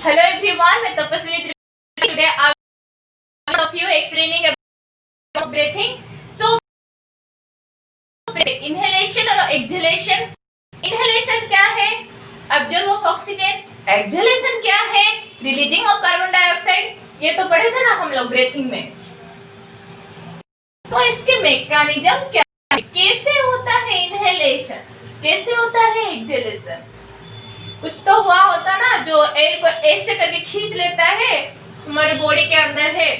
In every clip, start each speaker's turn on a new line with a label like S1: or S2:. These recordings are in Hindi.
S1: Hello everyone, मैं तपस्वी Tripathi. Today I will of you explaining about breathing. So inhalation और exhalation. Inhalation क्या है? Absorb of oxygen. Exhalation क्या है? Releasing of carbon dioxide. ये तो पढ़े थे ना हम लोग breathing में। तो इसके मैकेनिज्म क्या है? कैसे होता है inhalation? कैसे होता है exhalation? कुछ तो हुआ होता ना जो एयर को ऐसे करके खींच लेता है हमारे बॉडी के अंदर है।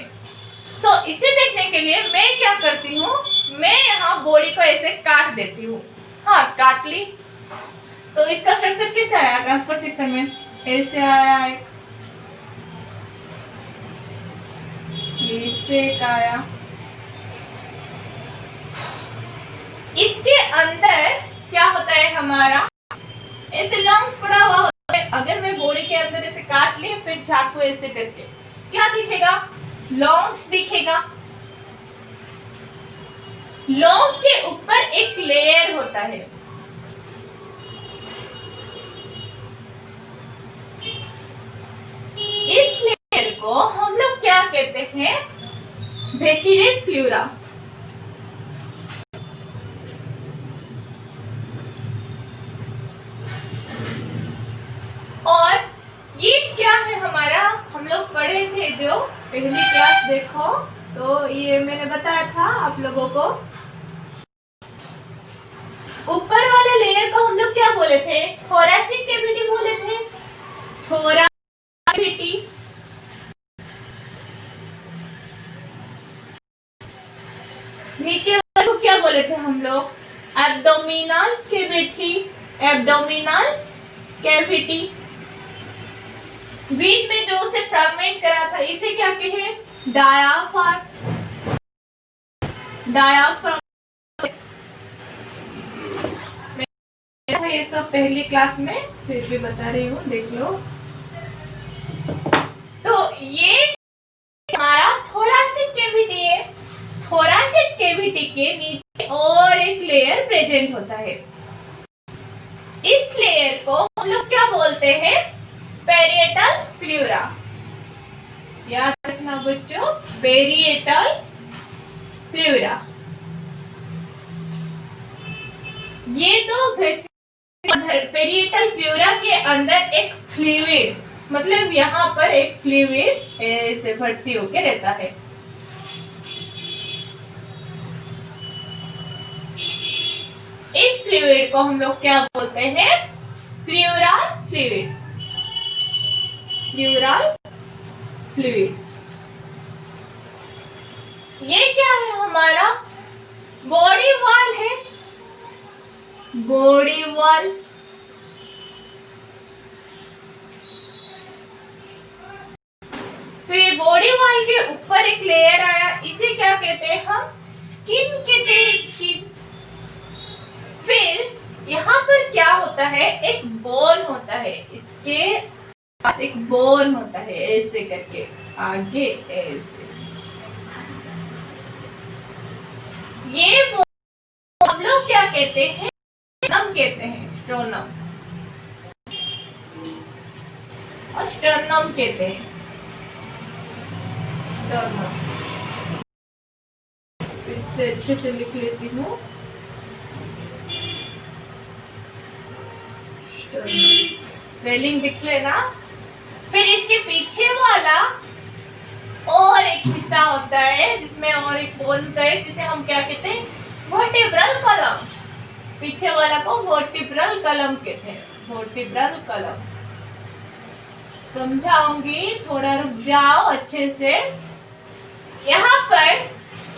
S1: सो इसे देखने के लिए मैं क्या करती हूँ, मैं यहाँ बॉडी को ऐसे काट देती हूँ। हाँ, काट ली। तो इसका स्ट्रक्चर कैसे आया? ट्रांसफर सेक्शन में ऐसे आया है, ऐसे आया। इसके अंदर क्या होता है हमारा, ऐसे लंग्स पड़ा हुआ होता है। अगर मैं बॉडी के अंदर ऐसे काट ली फिर चाकू ऐसे करके क्या दिखेगा? लंग्स दिखेगा। लंग्स के ऊपर एक लेयर होता है। इस लेयर को हम लोग क्या कहते हैं? Bacillus pleura. और ये क्या है हमारा, हम लोग पढ़े थे जो पहली क्लास देखो तो ये मैंने बताया था आप लोगों को। ऊपर वाले लेयर को हम लोग क्या बोले थे? थोरैसिक कैविटी बोले थे। Thoracic cavity. नीचे वाले को क्या बोले थे हम लोग? Abdominal cavity. Abdominal cavity. बीच में जो उसे फ्रैगमेंट करा था इसे क्या कहे? डायाफ्राम। डायाफ्राम ये सब पहली क्लास में फिर भी बता रही हूँ, देख लो। तो ये हमारा थोरैसिक कैविटी है। थोरैसिक कैविटी के नीचे और एक लेयर प्रेजेंट होता है। इस लेयर को हम लोग क्या बोलते हैं? Parietal pleura. याद रखना बच्चों, पेरिएटल प्लूरा। ये तो पेरिएटल प्लूरा के अंदर एक फ्लूइड, मतलब यहाँ पर एक फ्लूइड ऐसे भर्ती होके रहता है। इस फ्लूइड को हम लोग क्या बोलते हैं? Pleural fluid. Pleural fluid. ये क्या है हमारा? बॉडी वॉल है। Body wall. फिर बॉडी वॉल के ऊपर एक लेयर आया, इसे क्या कहते हैं हम? स्किन कहते हैं, स्किन। फिर यहाँ पर क्या होता है? एक बोन होता है। इसके पास एक बोन होता है ऐसे करके आगे ऐसे। ये बोन हम लोग क्या कहते हैं? स्टर्नम कहते हैं। स्टर्नम और स्टर्नम कहते हैं। स्टर्नम फिर से अच्छे से लिख लेती हूँ। स्वेलिंग दिख लेना। फिर इसके पीछे वाला और एक हिस्सा होता है जिसमें और एक बोन होता है जिसे हम क्या कहते हैं? Vertebral column. पीछे वाला को वर्टिब्रल कॉलम कहते हैं। वर्टिब्रल कॉलम समझाऊंगी, थोड़ा रुक जाओ अच्छे से। यहाँ पर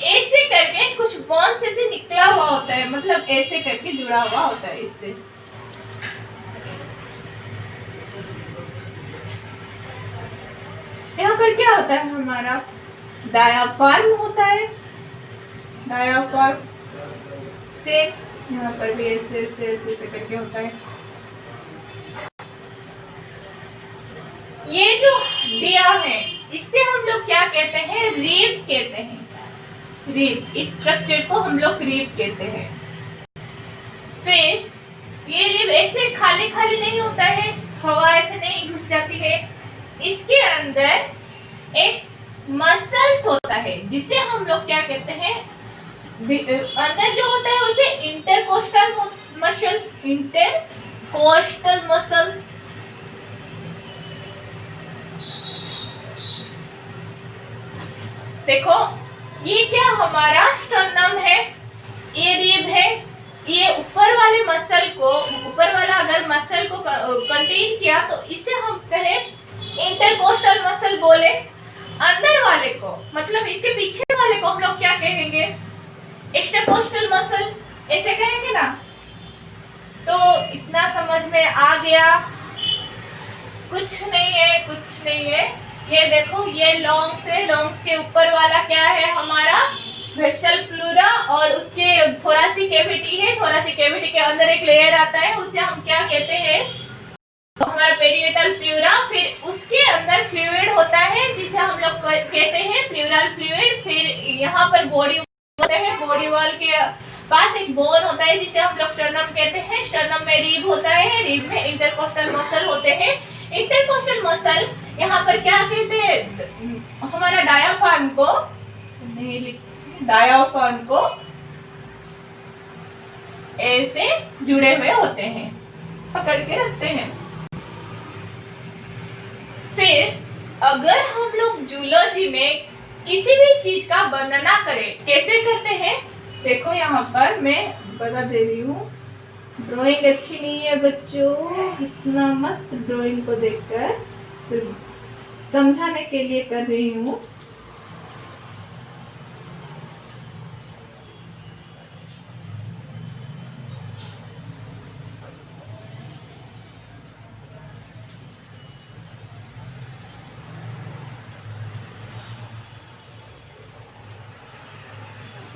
S1: ऐसे करके कुछ बोन से निकला हुआ होता है, मतलब ऐसे करके जुड़ा हुआ होता है इससे। यहाँ पर क्या होता है हमारा? डायाफ्राम होता है। डायाफ्राम से यहाँ पर भी ऐसे करके होता है। ये जो हड्डियां है इससे हम लोग क्या कहते हैं? रिब कहते हैं। रिब। इस स्ट्रक्चर को हम लोग रिब कहते हैं। फिर ये रिब ऐसे खाली खाली नहीं होता है, हवा ऐसे नहीं घुस जाती है, इसके अंदर एक मसल्स होता है जिसे हम लोग क्या कहते हैं, अंदर जो होता है उसे इंटरकोस्टल मसल, इंटरकोस्टल मसल। देखो ये क्या हमारा स्टर्नम है, ये रिब है, ये ऊपर वाले मसल को, ऊपर वाला अगर मसल को कंटेन किया तो इसे हम कहें इंटरकोस्टल मसल बोले। अंदर वाले को मतलब इसके पीछे वाले को हम लोग क्या कहेंगे, एक्स्ट्राकोस्टल मसल, ऐसे कहेंगे ना। तो इतना समझ में आ गया? कुछ नहीं है, कुछ नहीं है। ये देखो ये लॉन्ग्स है, लॉन्ग्स के ऊपर वाला क्या है हमारा वेस्सल प्लूरा, और उसके थोरासिक कैविटी है, थोरासिक कैविटी के अंदर एक लेयर आता है, उसे हम क्या कहते हैं, हमारा पेरिएटल प्लूरा। फिर उसके अंदर फ्लूइड होता है जिसे हम लोग कहते हैं प्लूरल फ्लूइड। फिर यहाँ पर बॉडी होता है, बॉडी वॉल के पास एक बोन होता है जिसे हम लोग स्टर्नम कहते हैं। स्टर्नम में रिब होता है, रिब में इंटरकोस्टल मसल होते हैं। इंटरकोस्टल मसल यहाँ पर क्या कहते हैं, हमारा डायाफ्राम को, डायाफ्राम को ऐसे जुड़े हुए होते हैं, पकड़ के रखते हैं। फिर अगर हम लोग जूलॉजी में किसी भी चीज का वर्णना करें, कैसे करते हैं, देखो यहाँ पर मैं बता दे रही हूँ। ड्राइंग अच्छी नहीं है बच्चों, हंसना मत, ड्राइंग को देखकर तो समझाने के लिए कर रही हूँ।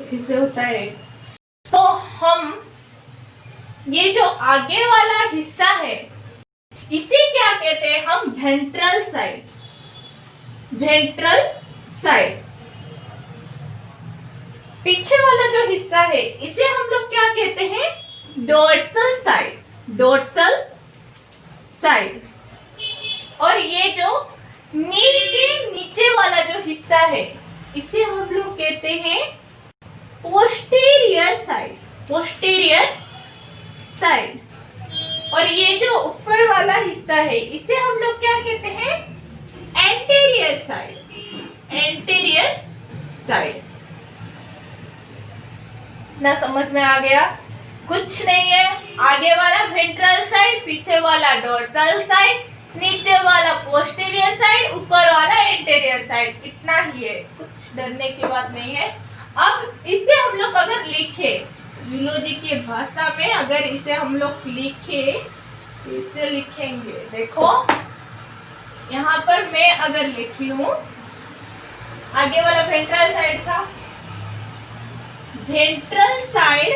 S1: इससे होता है, तो हम ये जो आगे वाला हिस्सा है इसे क्या कहते हैं हम, वेंट्रल साइड, वेंट्रल साइड। पीछे वाला जो हिस्सा है इसे हम लोग क्या कहते हैं, डोर्सल साइड, डोर्सल साइड। और ये जो नी के नीचे वाला जो हिस्सा है इसे हम लोग कहते हैं पोस्टीरियर साइड, पोस्टीरियर साइड। और ये जो ऊपर वाला हिस्सा है इसे हम लोग क्या कहते हैं, एंटीरियर साइड, एंटीरियर साइड। ना समझ में आ गया? कुछ नहीं है, आगे वाला वेंट्रल साइड, पीछे वाला डोर्सल साइड, नीचे वाला पोस्टीरियर साइड, ऊपर वाला एंटीरियर साइड, इतना ही है, कुछ डरने की बात नहीं है। अब इसे हम लोग अगर लिखे जूलॉजी की भाषा में, अगर इसे हम लोग लिखे, इसे लिखेंगे, देखो यहाँ पर मैं अगर लिख लूं, आगे वाला वेंट्रल साइड था, वेंट्रल साइड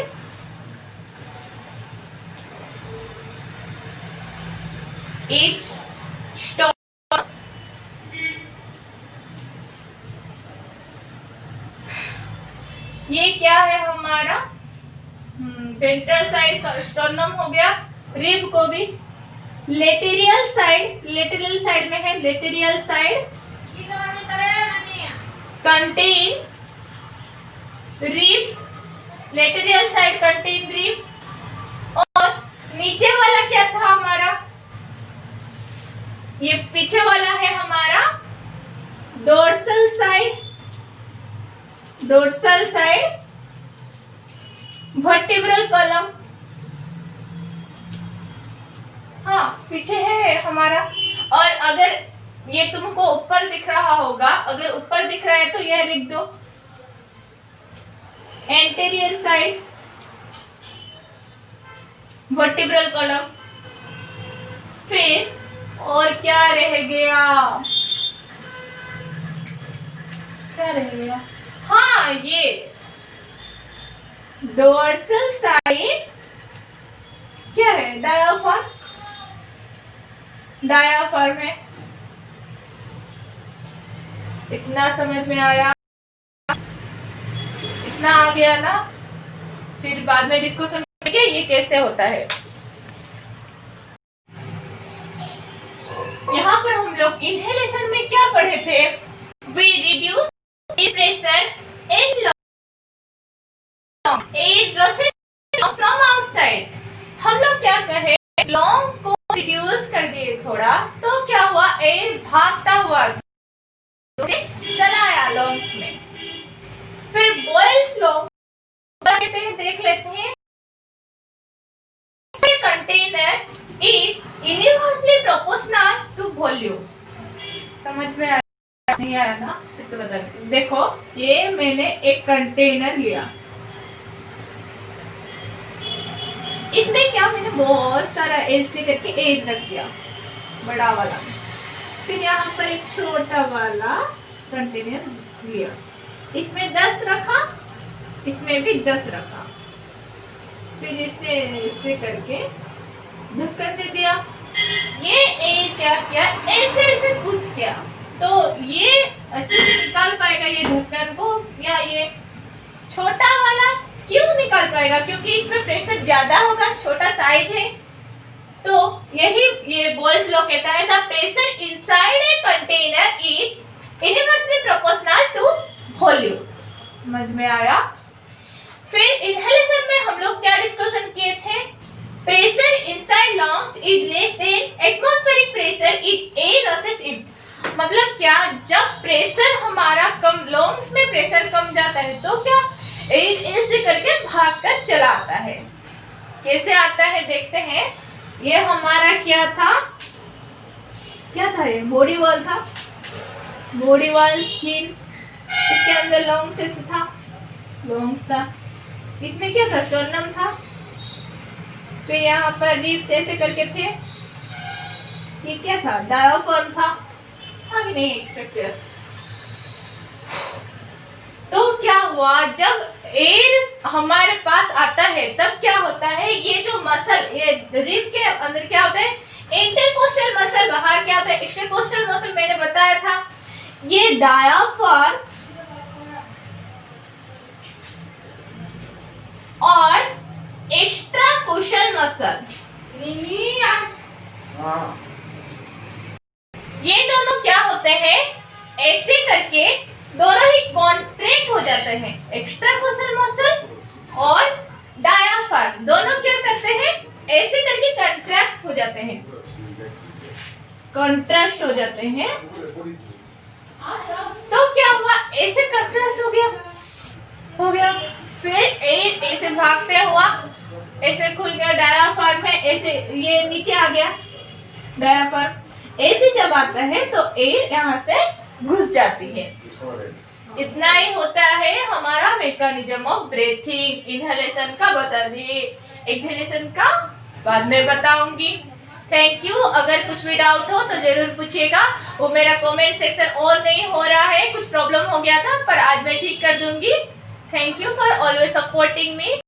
S1: इज स्टॉप, ये क्या है हमारा वेंट्रल साइड, स्टर्नम हो गया। रिब को भी लेटेरियल साइड, लेटेरियल साइड में है, lateral side contain rib, lateral side contain rib. और नीचे वाला क्या था हमारा, ये पीछे वाला है हमारा dorsal side, dorsal side vertebral column, हाँ पीछे है हमारा। और अगर ये तुमको ऊपर दिख रहा होगा, अगर ऊपर दिख रहा है तो यह लिख दो, एंटीरियर साइड वर्टिब्रल कॉलम। फिर और क्या रह गया, क्या रह गया, हाँ ये डोर्सल साइड क्या है, डायाफ्राम, डायाफ्राम है। इतना समझ में आया? इतना आ गया ना? फिर बाद में डिस्कशन करेंगे ये कैसे होता है। यहाँ पर हम लोग इनहेलेशन में क्या पढ़े थे? We reduce air pressure in lung, air process from outside. हम लोग क्या कहे, लंग को रिड्यूस कर दिए थोड़ा, तो क्या हुआ, एयर भागता हुआ चला आया लंग्स में। फिर बॉयल्स लॉ कहते हैं, देख लेते हैं। Container is inversely proportional to volume. समझ में आया नहीं आया ना? फिर से बता देती हूं। देखो, ये मैंने एक कंटेनर लिया, इसमें क्या मैंने बहुत सारा ऐसे करके एयर रख दिया, बड़ा वाला। फिर यहाँ पर एक छोटा वाला कंटेनर लिया, इसमें 10 रखा, इसमें भी 10 रखा। फिर इसे करके ढक्कन दे दिया। ये एयर क्या किया, ऐसे ऐसे पुश किया, तो ये अच्छे से निकाल पाएगा ये ढक्कन को, या ये छोटा वाला क्यों निकाल पाएगा? क्योंकि इसमें प्रेशर ज्यादा होगा, छोटा साइज है। तो यही ये बॉयल्स लॉ कहता है, the pressure inside a container is inversely proportional to volume. समझ में आया? फिर इनहेलेशन में हम लोग क्या डिस्कशन किए थे? Pressure inside lungs is less than atmospheric pressure is air versus in. मतलब क्या, जब प्रेशर हमारा कम, लंग्स में प्रेशर कम जाता है, तो क्या एयर ऐसे करके भागकर चला आता है। कैसे आता है देखते हैं। ये हमारा क्या था, ये बॉडी वॉल था, बॉडी वॉल स्किन, इसके अंदर लंग्स ऐसे था, लंग्स था, इसमें क्या था, स्टर्नम था। फिर यहाँ पर रिब्स ऐसे करके थे, ये क्या था, डायाफ्राम था, आगे नहीं एक स्ट्रक्चर। तो क्या हुआ, जब एयर हमारे पास आता है तब क्या होता है, ये जो मसल, ये रिब के अंदर क्या होता है, इंटरकोस्टल मसल, बाहर क्या होता है, एक्स्ट्राकोस्टल मसल, मैंने बताया था। ये डायाफ्राम और एक्स्ट्राकोस्टल मसल, ये दोनों क्या होते हैं, ऐसे करके दोनों ही कॉन्ट्रैक्ट हो जाते हैं। एक्स्ट्राकोस्टल मसल और डायाफ्राम दोनों क्या करते हैं, ऐसे करके कॉन्ट्रैक्ट हो जाते हैं, कॉन्ट्रास्ट हो जाते हैं। तो क्या हुआ, ऐसे कॉन्ट्रास्ट हो गया। फिर एयर ऐसे भागते हुआ ऐसे खुल गया डायाफ्राम में, ऐसे ये नीचे आ गया डायाफ्राम। ऐसे जब आता है तो एयर यहाँ से घुस जाती है। इतना ही होता है हमारा मैकेनिज्म ऑफ ब्रीथिंग। इनहेलेशन का बता दिए, एक्सहेलेशन का बाद में बताऊंगी। Thank you. अगर कुछ भी डाउट हो तो जरूर पूछिएगा। वो मेरा कमेंट सेक्शन ऑन नहीं हो रहा है, कुछ प्रॉब्लम हो गया था, पर आज मैं ठीक कर दूंगी। Thank you for always supporting me.